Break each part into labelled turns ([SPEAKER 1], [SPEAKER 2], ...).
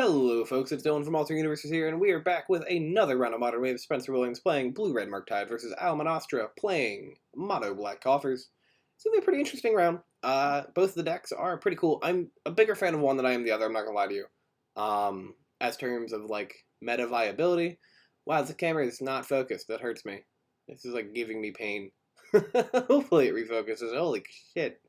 [SPEAKER 1] Hello folks, it's Dylan from AlternateUniverses here, and we are back with another round of Modern Wave. Spencer Williams playing Blue-Red Murktide versus Almanostra playing Mono Black Coffers. It's going to be a pretty interesting round. Both the decks are pretty cool. I'm a bigger fan of one than I am the other, I'm not going to lie to you. As terms of, like, meta viability, wow, the camera is not focused. That hurts me. This is, like, giving me pain. Hopefully it refocuses. Holy shit.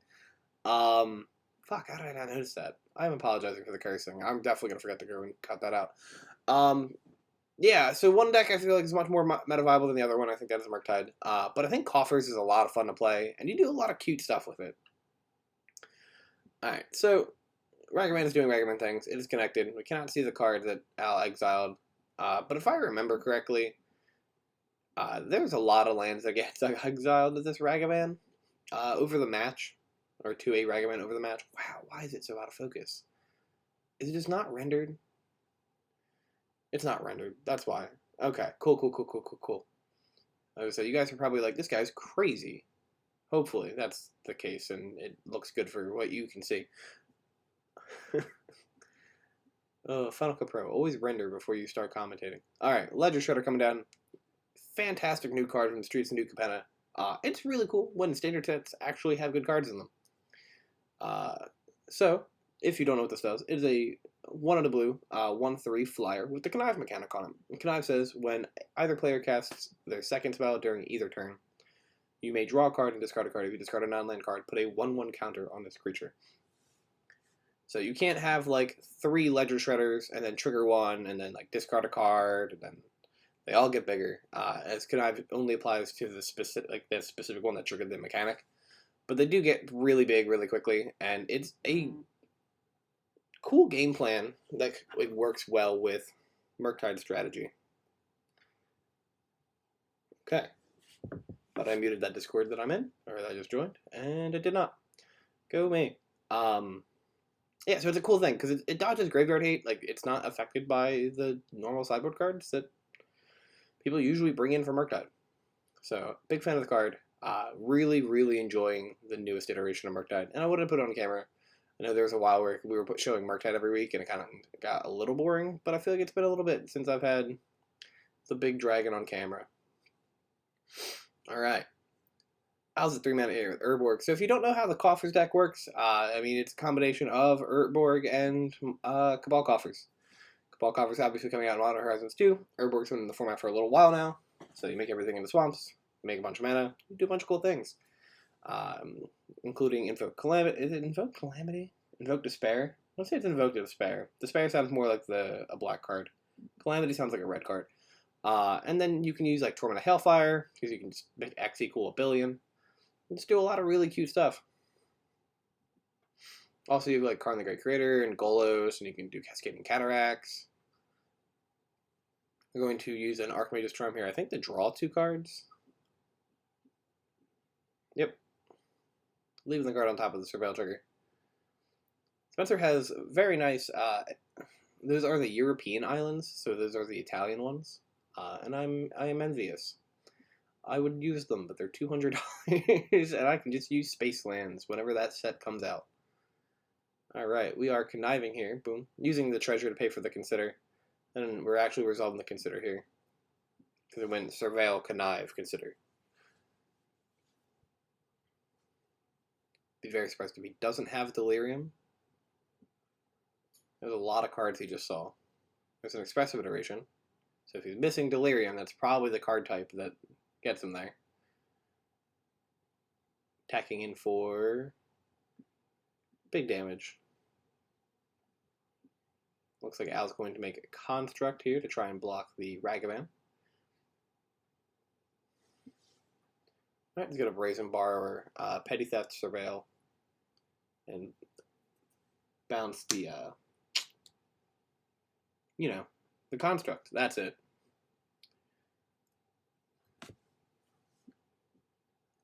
[SPEAKER 1] Fuck, how did I not notice that? I'm apologizing for the cursing. I'm definitely going to forget to go and cut that out. Yeah, so one deck I feel like is much more meta viable than the other one. I think that is Murktide. But I think Coffers is a lot of fun to play, and you do a lot of cute stuff with it. Alright, so Ragavan is doing Ragavan things. It is connected. We cannot see the card that Al exiled. But if I remember correctly, there's a lot of lands that get exiled to this Ragavan over the match. Or to a Ragavan over the match. Wow, why is it so out of focus? Is it just not rendered? It's not rendered. That's why. Okay, cool. So you guys are probably like, this guy's crazy. Hopefully that's the case, and it looks good for what you can see. Oh, Final Cut Pro. Always render before you start commentating. Alright, Ledger Shredder coming down. Fantastic new card from the Streets of New Capenna. It's really cool when standard sets actually have good cards in them. So, if you don't know what this does, it is a 1 in a blue, 1/3 flyer with the Connive mechanic on it. And Connive says, when either player casts their second spell during either turn, you may draw a card and discard a card. If you discard a non-land card, put a 1/1 counter on this creature. So you can't have, like, 3 Ledger Shredders, and then trigger one, and then, like, discard a card, and then they all get bigger, as Connive only applies to the specific one that triggered the mechanic. But they do get really big really quickly, and it's a cool game plan that it works well with Murktide strategy. Okay. But I muted that Discord that I'm in, or that I just joined, and it did not. Go me. Yeah, so it's a cool thing, because it dodges Graveyard Hate. Like, it's not affected by the normal sideboard cards that people usually bring in for Murktide. So, big fan of the card. Really enjoying the newest iteration of Murktide. And I wanted to put it on camera. I know there was a while where we were showing Murktide every week, and it kind of got a little boring, but I feel like it's been a little bit since I've had the big dragon on camera. Alright. Al's a 3-mana here with Urborg. So if you don't know how the Coffers deck works, I mean, it's a combination of Urborg and Cabal Coffers. Cabal Coffers obviously coming out in Modern Horizons 2. Urborg's been in the format for a little while now, so you make everything into swamps. Make a bunch of mana, do a bunch of cool things, including Invoke Calamity. Is it Invoke Calamity? Invoke Despair? Let's say it's Invoke Despair. Despair sounds more like a black card. Calamity sounds like a red card. And then you can use like Torment of Hailfire, because you can just make X equal a billion. And just do a lot of really cute stuff. Also, you have like Karn the Great Creator and Golos, and you can do Cascading Cataracts. I'm going to use an Archmage's Charm here. I think to draw 2 cards. Yep. Leaving the card on top of the Surveil trigger. Spencer has very nice, those are the European islands, so those are the Italian ones. And I am envious. I would use them, but they're $200, and I can just use Space Lands whenever that set comes out. Alright, we are conniving here, boom, using the treasure to pay for the Consider, and we're actually resolving the Consider here. Because it went Surveil, Connive, Consider. Be very surprised if he doesn't have Delirium. There's a lot of cards he just saw. There's an expressive iteration. So if he's missing Delirium, that's probably the card type that gets him there. Attacking in for big damage. Looks like Al's going to make a Construct here to try and block the Ragavan. Alright, he's got a Brazen Borrower, Petty Theft, Surveil, and bounce the, you know, the Construct. That's it. I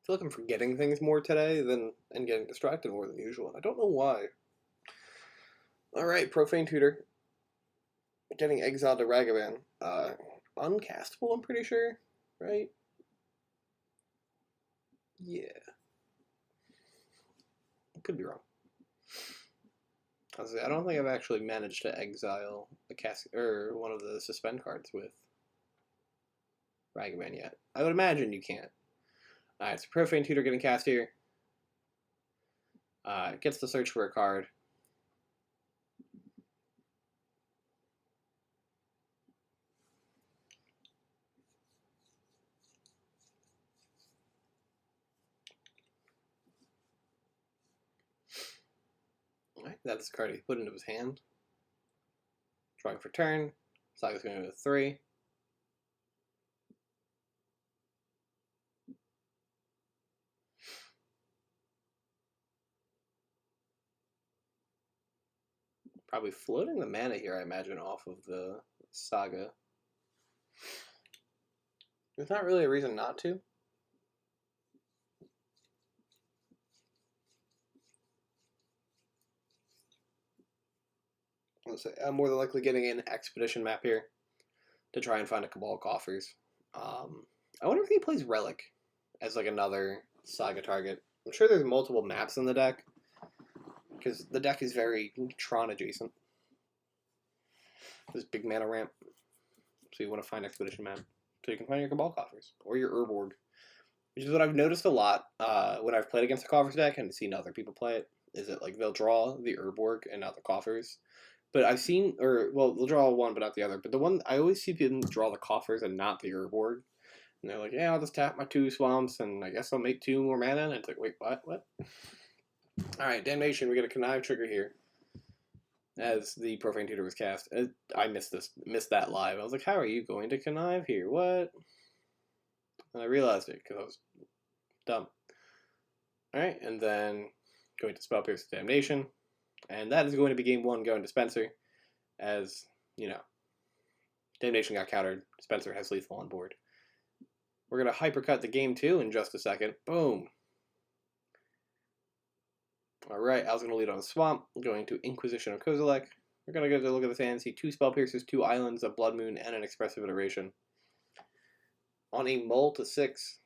[SPEAKER 1] feel like I'm forgetting things more today and getting distracted more than usual. I don't know why. Alright, Profane Tutor. Getting exiled to Ragavan. Uncastable, I'm pretty sure, right? Yeah. Could be wrong. I don't think I've actually managed to exile a or one of the suspend cards with Ragavan yet. I would imagine you can't. Alright, so Profane Tutor getting cast here. Gets to search for a card. Alright, that's the card he put into his hand. Drawing for turn. Saga's going to go to 3. Probably floating the mana here, I imagine, off of the Saga. There's not really a reason not to. I'm more than likely getting an Expedition map here to try and find a Cabal Coffers. I wonder if he plays Relic as like another Saga target. I'm sure there's multiple maps in the deck, because the deck is very Tron adjacent. This big mana ramp. So you want to find Expedition map. So you can find your Cabal Coffers or your Urborg. Which is what I've noticed a lot when I've played against the Coffers deck and seen other people play it. Is that like they'll draw the Urborg and not the Coffers. But I've seen, well, they'll draw one but not the other. But the one, I always see people draw the Coffers and not the Urborg. And they're like, yeah, I'll just tap my 2 swamps and I guess I'll make 2 more mana. And it's like, wait, what? Alright, Damnation, we get a Connive trigger here. As the Profane Tutor was cast. I missed that live. I was like, how are you going to Connive here? What? And I realized it because I was dumb. Alright, and then going to Spell Pierce Damnation. And that is going to be game 1 going to Spencer. As, you know, Damnation got countered. Spencer has lethal on board. We're going to hypercut the game 2 in just a second. Boom. Alright, I was going to lead on a Swamp. Going to Inquisition of Kozilek. We're going to go to look at this hand, see 2 Spell Piercers, 2 Islands, a Blood Moon, and an Expressive Iteration. On a mull to 6.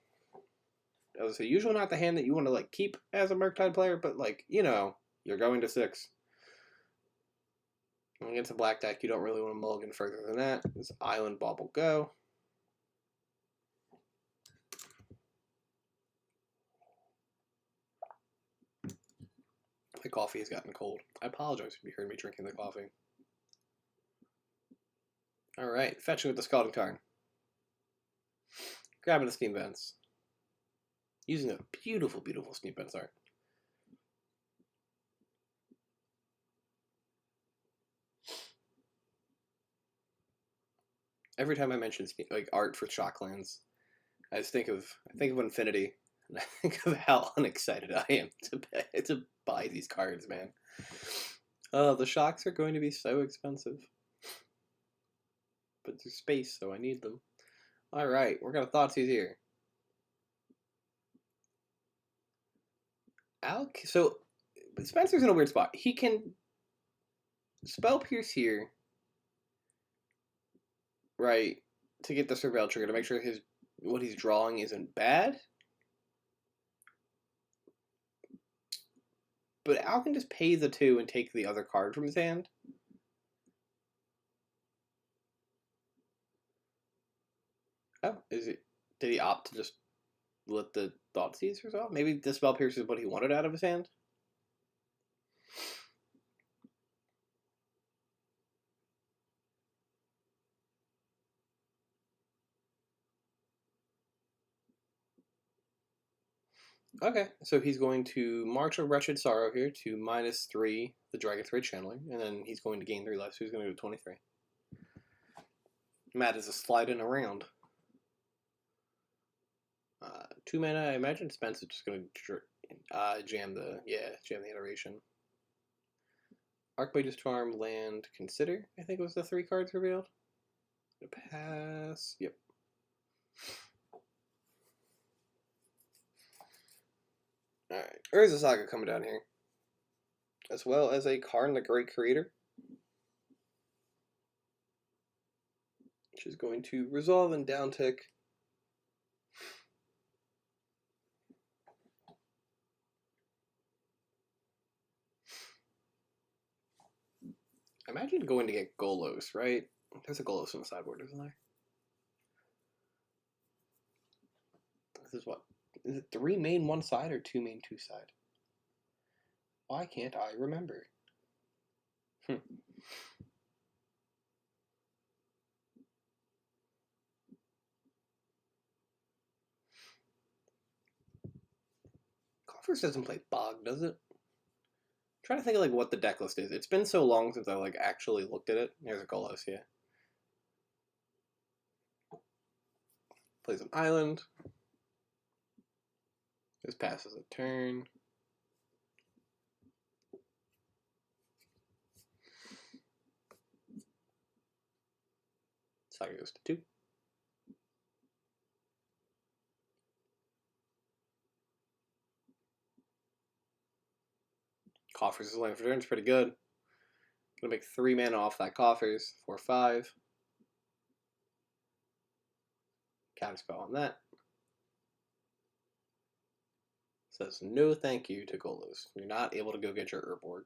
[SPEAKER 1] As I say, usually not the hand that you want to like keep as a Murktide player, but like, you know, you're going to 6. And against a black deck, you don't really want to mulligan further than that. This Island Bob will go. My coffee has gotten cold. I apologize if you heard me drinking the coffee. Alright, fetching with the Scalding Tarn. Grabbing the Steam Vents. Using a beautiful, beautiful Steam Vents art. Every time I mention like art for Shocklands, I just think of Infinity, and I think of how unexcited I am to buy these cards, man. The shocks are going to be so expensive, but there's space, so I need them. All right, we're gonna Thoughtseize here. So Spencer's in a weird spot. He can Spell Pierce here, right, to get the Surveil trigger to make sure what he's drawing isn't bad. But Al can just pay the 2 and take the other card from his hand. Oh, did he opt to just let the Thoughtseize resolve? Maybe the Spell Pierce is what he wanted out of his hand? Okay, so he's going to march a Wretched Sorrow here to -3, the Dragon Thread Channeling, and then he's going to gain 3 life, so he's going to go to 23. Matt is a sliding around. 2 mana, I imagine Spence is just going to jam the iteration. Archmage's Charm, land, consider, I think was the 3 cards revealed. Pass, yep. Alright, Urza Saga coming down here. As well as a Karn the Great Creator. Which is going to resolve and downtick. imagine going to get Golos, right? There's a Golos on the sideboard, isn't there? This is what? Is it 3 main 1 side or 2 main 2 side? Why can't I remember? Coffers doesn't play Bog, does it? I'm trying to think of like what the deck list is. It's been so long since I like actually looked at it. There's a Golos, yeah. Plays an island. Just passes a turn. Saga goes to 2. Coffers is land for turn. It's pretty good. Gonna make 3 mana off that Coffers. 4/5. Counterspell on that. Says no thank you to Golos. You're not able to go get your Urborg.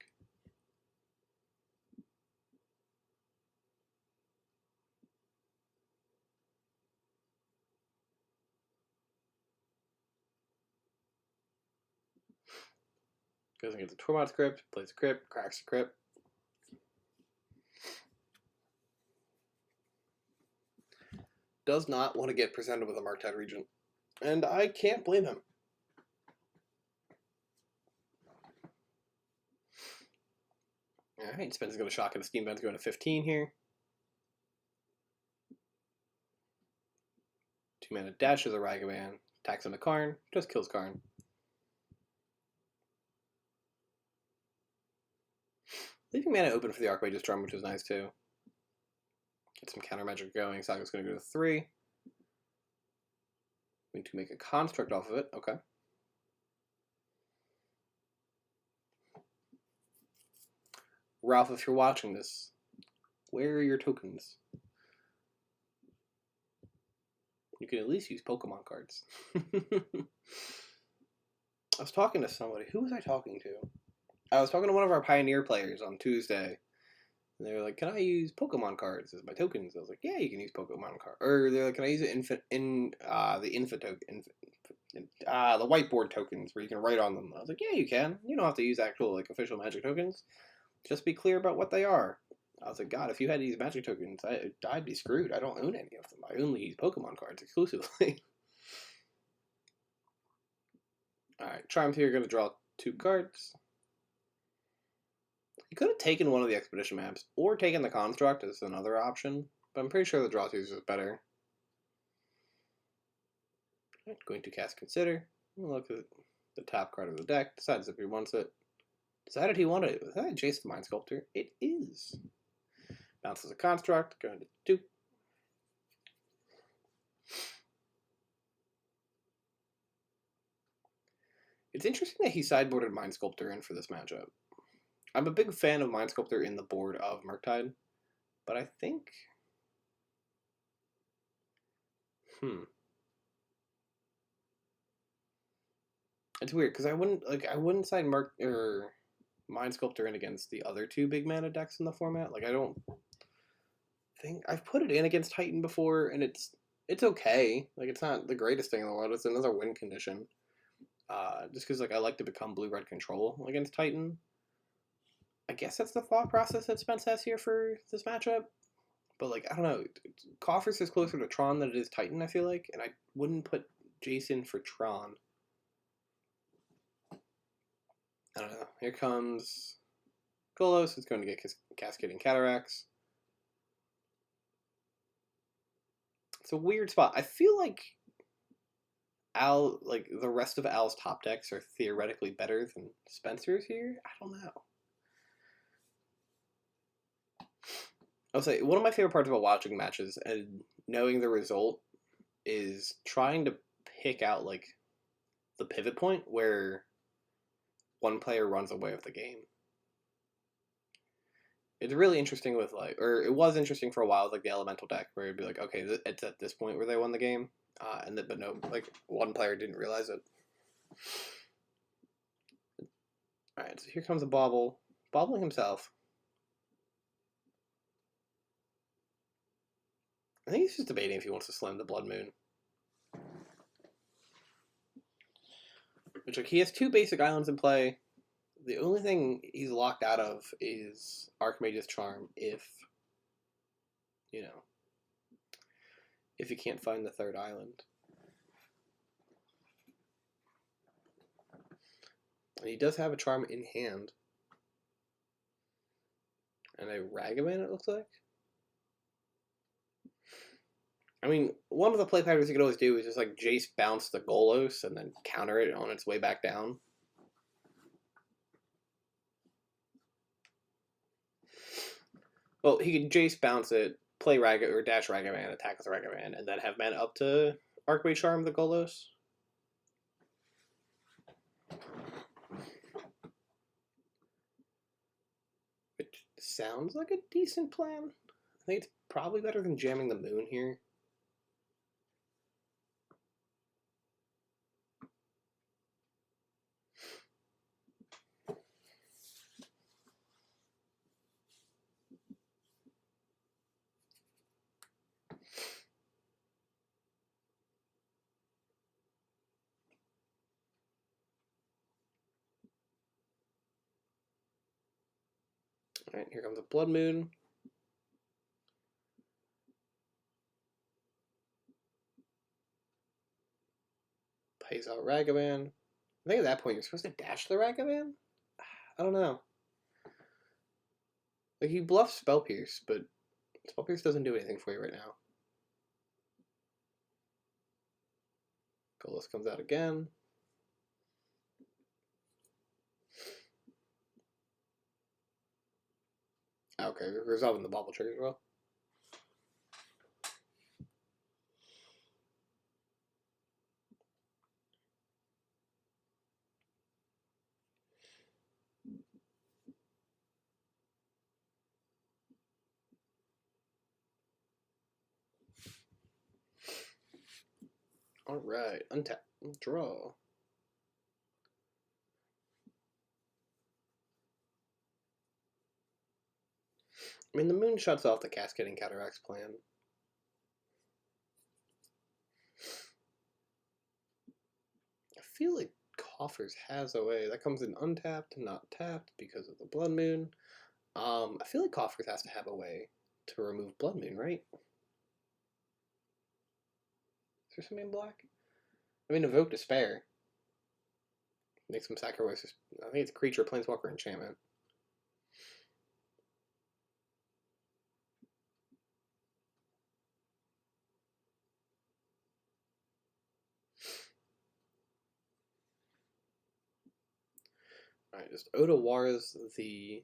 [SPEAKER 1] Goes and gets a Tormod's Crypt, plays a Crypt, cracks a Crypt. Does not want to get presented with a Murktide Regent. And I can't blame him. Alright, Spencer's going to shock at a Steam Vent's going to 15 here. 2 mana dashes a Ragavan, attacks on a Karn, just kills Karn. Leaving mana open for the Archmage's Drum, which is nice too. Get some counter magic going. Saga's going to go to 3. Going to make a construct off of it. Okay. Ralph, if you're watching this, where are your tokens? You can at least use Pokemon cards. I was talking to somebody. Who was I talking to? I was talking to one of our Pioneer players on Tuesday. And they were like, can I use Pokemon cards as my tokens? I was like, yeah, you can use Pokemon cards. Or they're like, can I use the whiteboard tokens where you can write on them? I was like, yeah, you can. You don't have to use actual like official Magic tokens. Just be clear about what they are. I was like, God, if you had to use Magic tokens, I'd be screwed. I don't own any of them. I only use Pokemon cards exclusively. Alright, Charmed here, going to draw 2 cards. You could have taken one of the Expedition maps, or taken the Construct as another option, but I'm pretty sure the draw 2s is better. Right, going to cast Consider. Look at the top card of the deck, decides if he wants it. Decided he wanted it. Was that Jace the Mind Sculptor? It is. Bounces a Construct, going to 2. It's interesting that he sideboarded Mind Sculptor in for this matchup. I'm a big fan of Mind Sculptor in the board of Murktide, but I think... It's weird, because I wouldn't side Mind Sculptor in against the other 2 big mana decks in the format. Like, I don't think... I've put it in against Titan before, and it's okay. Like, it's not the greatest thing in the world. It's another win condition. Just because, like, I like to become blue-red control against Titan. I guess that's the thought process that Spence has here for this matchup. But, like, I don't know. Coffers is closer to Tron than it is Titan, I feel like. And I wouldn't put Jason for Tron. I don't know. Here comes Golos. It's going to get Cascading Cataracts. It's a weird spot. I feel like the rest of Al's top decks are theoretically better than Spencer's here. I don't know. I'll say one of my favorite parts about watching matches and knowing the result is trying to pick out like the pivot point where one player runs away with the game. It's really interesting with it was interesting for a while with like the elemental deck where it'd be like, okay, it's at this point where they won the game, but no, like one player didn't realize it. All right, so here comes a bobbling himself. I think he's just debating if he wants to slam the Blood Moon. Which, like, he has 2 basic islands in play. The only thing he's locked out of is Archmage's Charm if, you know, if he can't find the 3rd island. And he does have a Charm in hand. And a Ragavan, it looks like. I mean, one of the play patterns you could always do is just like Jace bounce the Golos and then counter it on its way back down. Well, he could Jace bounce it, play or dash Ragavan, attack with Ragavan, and then have mana up to Archmage Charm the Golos. Which sounds like a decent plan. I think it's probably better than jamming the Moon here. Alright, here comes a Blood Moon. Plays out Ragavan. I think at that point you're supposed to dash the Ragavan? I don't know. Like, he bluffs Spell Pierce, but Spell Pierce doesn't do anything for you right now. Golos comes out again. Okay, we're resolving the bobble trigger as well. Alright, untap, draw. I mean, the Moon shuts off the Cascading Cataracts plan. I feel like Coffers has a way. That comes in untapped, not tapped because of the Blood Moon. I feel like Coffers has to have a way to remove Blood Moon, right? Is there something in black? I mean, Evoke Despair. Make some sacrifices. I think it's Creature, Planeswalker, Enchantment. Alright, just Odawaras the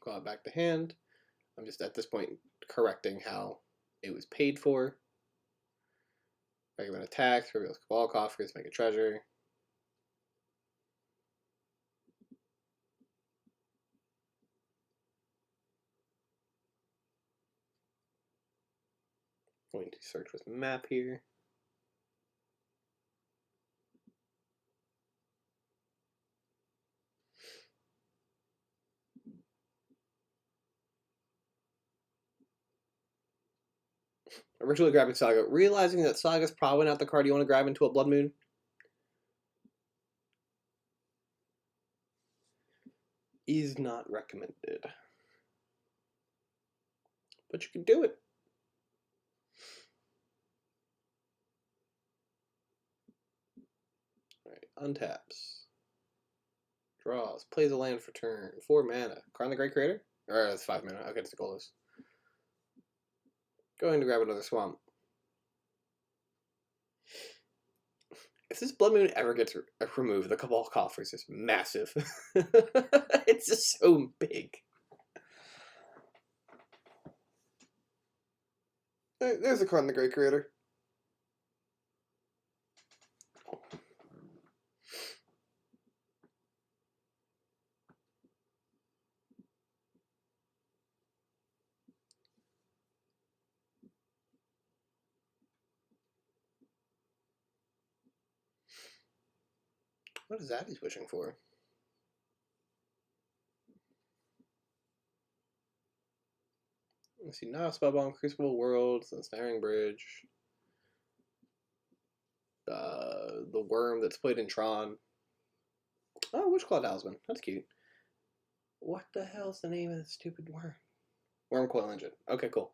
[SPEAKER 1] call it back to hand. I'm just at this point correcting how it was paid for. Recommend attacks, reveals Cabal Coffers, make a treasure. Going to search with map here. Originally grabbing Saga, realizing that Saga's probably not the card you want to grab into a Blood Moon. Is not recommended. But you can do it. Alright, untaps. Draws. Plays a land for turn. 4 mana. Karn the Great Creator? Or that's 5 mana. Okay, it's the Golos. Going to grab another Swamp. If this Blood Moon ever gets removed, the Cabal Coffers is massive. It's just so big. There's a Karn the Great Creator. What is that he's wishing for? Let's see, now Spellbound, Crucible Worlds, the Snaring Bridge, the worm that's played in Tron. Oh, Witchclaw Talisman. That's cute. What the hell's the name of the stupid worm? Worm Coil Engine. Okay, cool.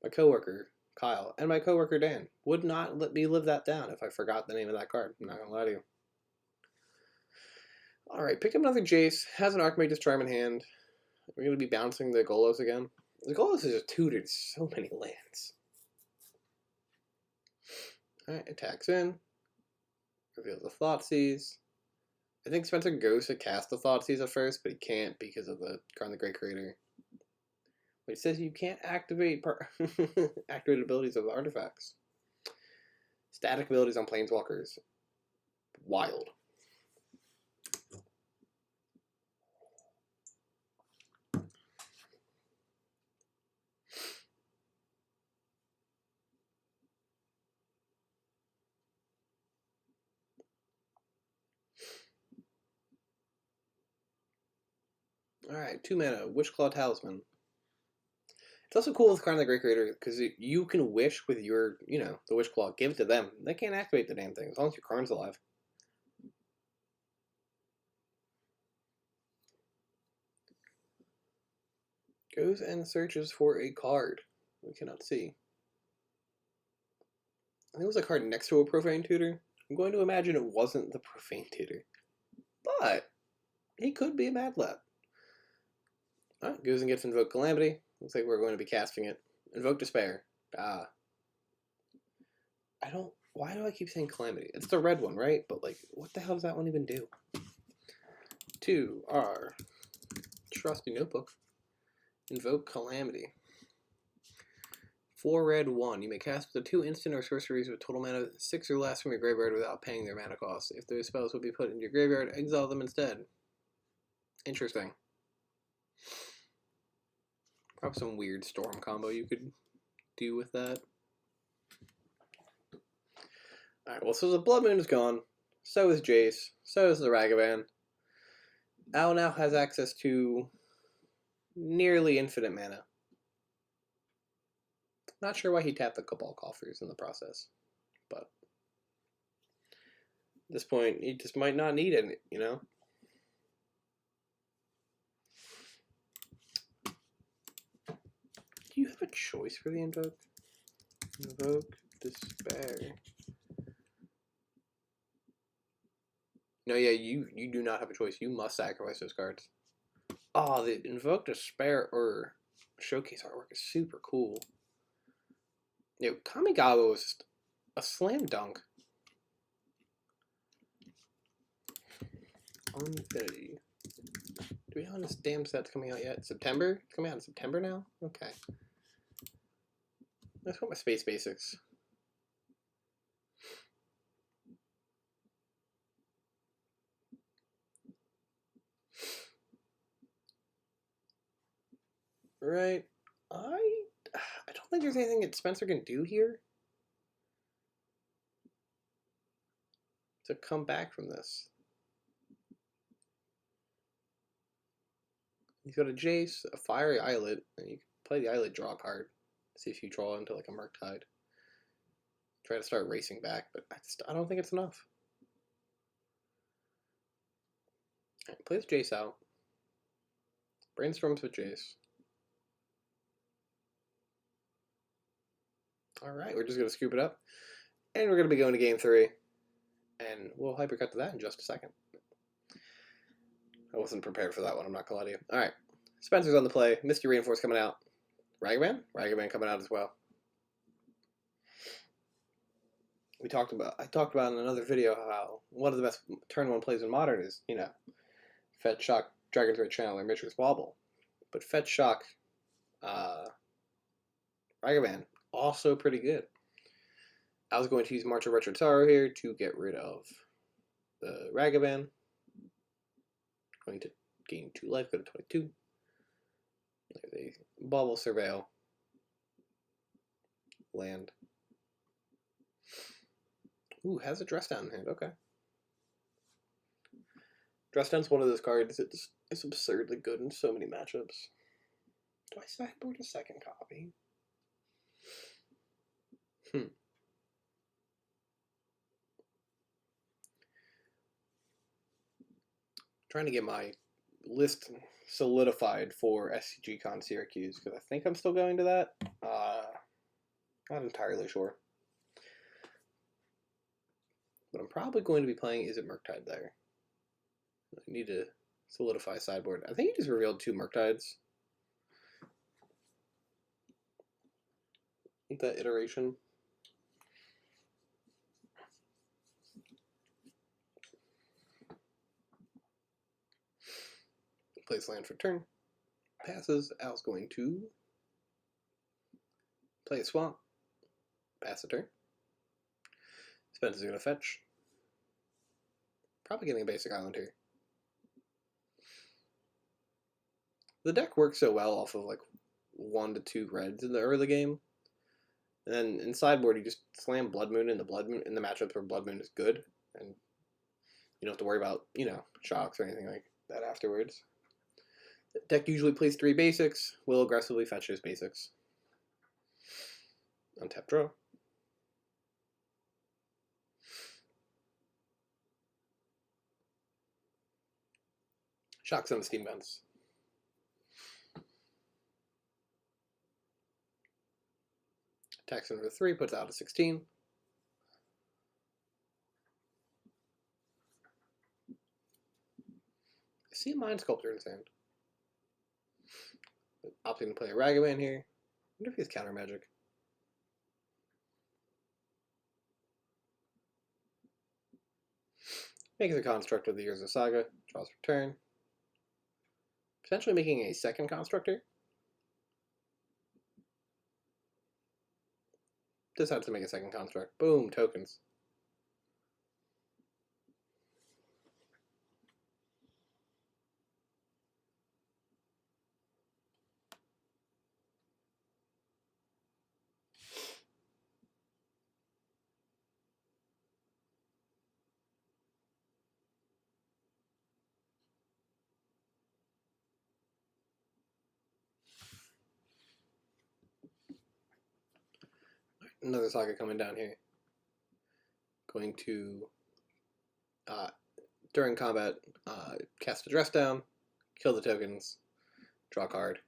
[SPEAKER 1] My coworker, Kyle, and my coworker, Dan, would not let me live that down if I forgot the name of that card. I'm not gonna lie to you. Alright, pick up another Jace. Has an Archmage's Charm in hand. We're gonna be bouncing the Golos again. The Golos is just tutored so many lands. Alright, attacks in. Reveals the Thoughtseize. I think Spencer goes to cast the Thoughtseize at first, but he can't because of the Karn the Great Creator. But it says you can't activate activate abilities of artifacts. Static abilities on Planeswalkers. Wild. Alright, 2 mana, Witchclaw Talisman. It's also cool with Karn the Great Creator because you can wish with your, the Witchclaw. Give it to them. They can't activate the damn thing as long as your Karn's alive. Goes and searches for a card. We cannot see. I think it was a card next to a Profane Tutor. I'm going to imagine it wasn't the Profane Tutor. But he could be a Mad Lad. Alright, goes and gets Invoke Calamity. Looks like we're going to be casting it. Invoke Despair. Why do I keep saying Calamity? It's the red one, right? But, what the hell does that one even do? 2 our trusty notebook. Invoke Calamity. 4 red, 1. You may cast the 2 instant or sorceries with total mana 6 or less from your graveyard without paying their mana cost. If those spells would be put into your graveyard, exile them instead. Interesting. Probably some weird storm combo you could do with that. Alright, well, so the Blood Moon is gone. So is Jace. So is the Ragavan. Al now has access to nearly infinite mana. Not sure why he tapped the Cabal Coffers in the process. But at this point, he just might not need it, Do you have a choice for the Invoke? Invoke Despair. No, yeah, you do not have a choice. You must sacrifice those cards. Oh, the Invoke Despair or Showcase artwork is super cool. Kamigawa was just a slam dunk. Infinity. Do we have when this damn set's coming out yet? September? It's coming out in September now? Okay. Let's put my Space Basics. Right. I don't think there's anything that Spencer can do here to come back from this. He's got a Jace, a Fiery Islet, and you can play the Islet, draw a card. See if you draw into like a Murktide. Try to start racing back, but I don't think it's enough. Alright, plays Jace out. Brainstorms with Jace. Alright, we're just going to scoop it up. And we're going to be going to game 3. And we'll hypercut to that in just a second. I wasn't prepared for that one, I'm not going to lie to you. Alright, Spencer's on the play. Misty Reinforce coming out. Ragavan? Ragavan coming out as well. I talked about in another video how one of the best turn 1 plays in Modern is, Fetch Shock, Dragon's Red Channel, or Mishra's Wobble. But Fetch Shock, Ragavan, also pretty good. I was going to use March of Retro Taro here to get rid of the Ragavan. Going to gain 2 life, go to 22. There's a Bauble, Surveil, land. Ooh, has a dress down in hand, okay. Dress Down's one of those cards that is absurdly good in so many matchups. Do I sideboard a second copy? Trying to get my list solidified for SCG Con Syracuse, because I think I'm still going to that. Not entirely sure. But I'm probably going to be playing Izzet Murktide there. I need to solidify sideboard. I think he just revealed 2 Murktides. That iteration. Plays land for turn. Passes. Al's going to play a swamp. Pass a turn. Spence is going to fetch. Probably getting a basic island here. The deck works so well off of like 1 to 2 reds in the early game. And then in sideboard, you just slam Blood Moon in the matchups where Blood Moon is good, and you don't have to worry about, you know, shocks or anything like that afterwards. The deck usually plays 3 basics, will aggressively fetch his basics. Untap draw. Shocks on the steam vents. Attacks under 3, puts out a 16. I see a Mind Sculptor in his hand. Opting to play a Ragavan here. I wonder if he has counter magic. Makes a construct with the Years of Saga. Draws for turn. Potentially making a second constructor. Decides to make a second construct. Boom, tokens. Another Saga coming down here. Going to, during combat, cast a Dress Down, kill the tokens, draw a card,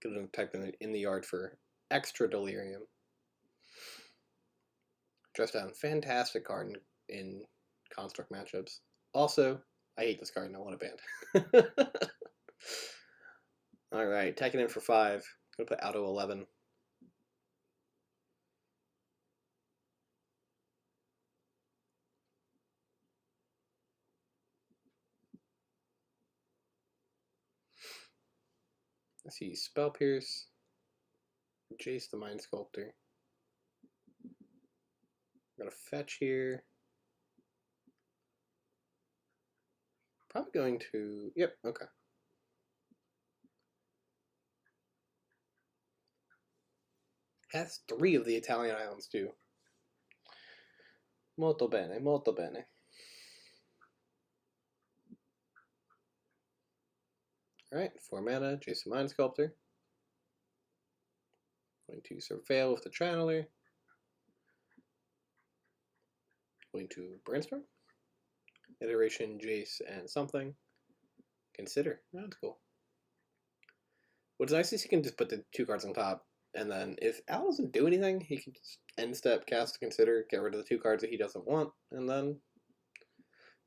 [SPEAKER 1] get them typed in the yard for extra Delirium. Dress Down, fantastic card in Construct matchups. Also, I hate this card and I want it banned. Alright, taking in for 5. Gonna put Auto 11. I see Spell Pierce, Jace the Mind Sculptor. I'm gonna fetch here. Probably going to, yep, okay. Has 3 of the Italian islands too. Molto bene, molto bene. Alright, 4 mana, Jason Mind Sculptor. Going to Surveil with the Channeler. Going to Brainstorm. Iteration, Jace, and something. Consider. Oh, that's cool. What's nice is he can just put the 2 cards on top, and then if Al doesn't do anything, he can just end step, cast Consider, get rid of the 2 cards that he doesn't want, and then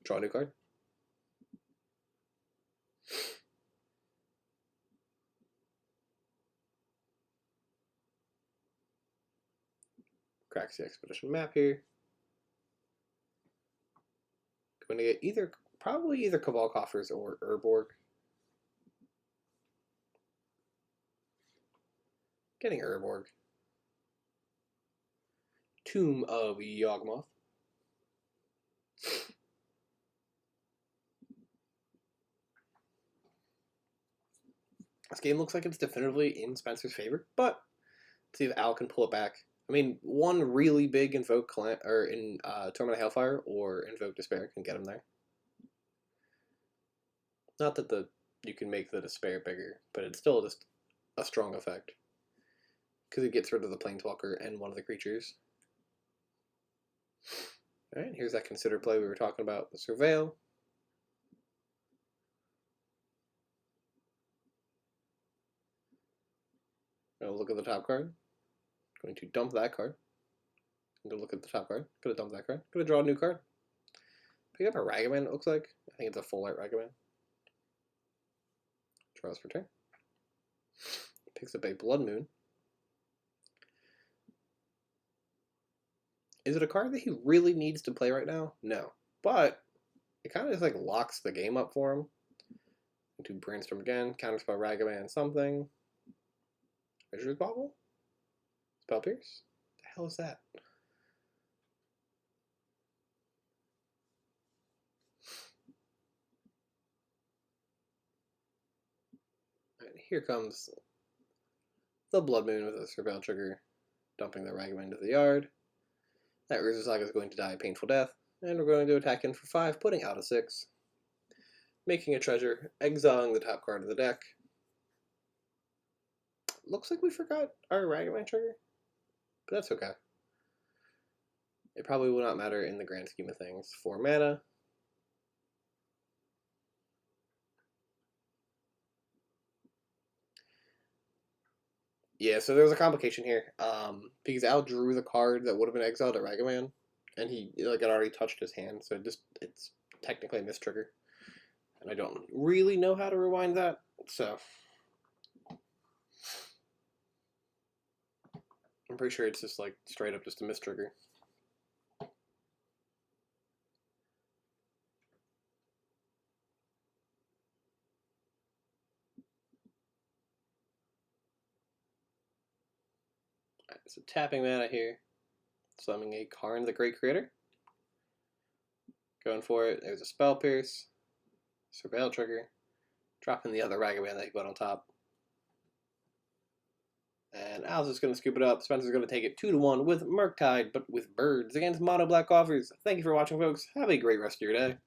[SPEAKER 1] draw a new card. Cracks the Expedition map here. Going to get probably either Cabal Coffers or Urborg. Getting Urborg. Tomb of Yawgmoth. This game looks like it's definitively in Spencer's favor, but let's see if Al can pull it back. I mean, one really big Invoke Torment of Hellfire or Invoke Despair can get him there. Not that you can make the Despair bigger, but it's still just a strong effect. Because it gets rid of the Planeswalker and one of the creatures. Alright, here's that consider play we were talking about, the Surveil. Gonna look at the top card. Going to dump that card. Gonna look at the top card. Gonna dump that card. Gonna draw a new card. Pick up a Ragavan, it looks like. I think it's a full art Ragavan. Draws for turn. Picks up a Blood Moon. Is it a card that he really needs to play right now? No. But it kind of just like locks the game up for him. Into Brainstorm again. Counterspell Ragavan something. Treasure's Bauble? Spell Pierce? The hell is that? Alright, here comes the Blood Moon with a Surveil trigger, dumping the Ragavan into the yard. That Urza Saga is going to die a painful death, and we're going to attack in for 5, putting out a 6. Making a treasure, exiling the top card of the deck. Looks like we forgot our Ragavan trigger, but that's okay. It probably will not matter in the grand scheme of things. 4 mana. Yeah, so there was a complication here. Because Al drew the card that would have been exiled at Ragavan, and he like it already touched his hand, so it's technically a mistrigger. And I don't really know how to rewind that, so I'm pretty sure it's just like straight up just a mistrigger. Alright, so tapping mana here, summoning a Karn the Great Creator. Going for it. There's a Spell Pierce, Surveil trigger, dropping the other Ragavan that he put on top. And Al's just going to scoop it up. Spencer's going to take it 2-1 with Murktide, but with birds against Mono Black Coffers. Thank you for watching, folks. Have a great rest of your day.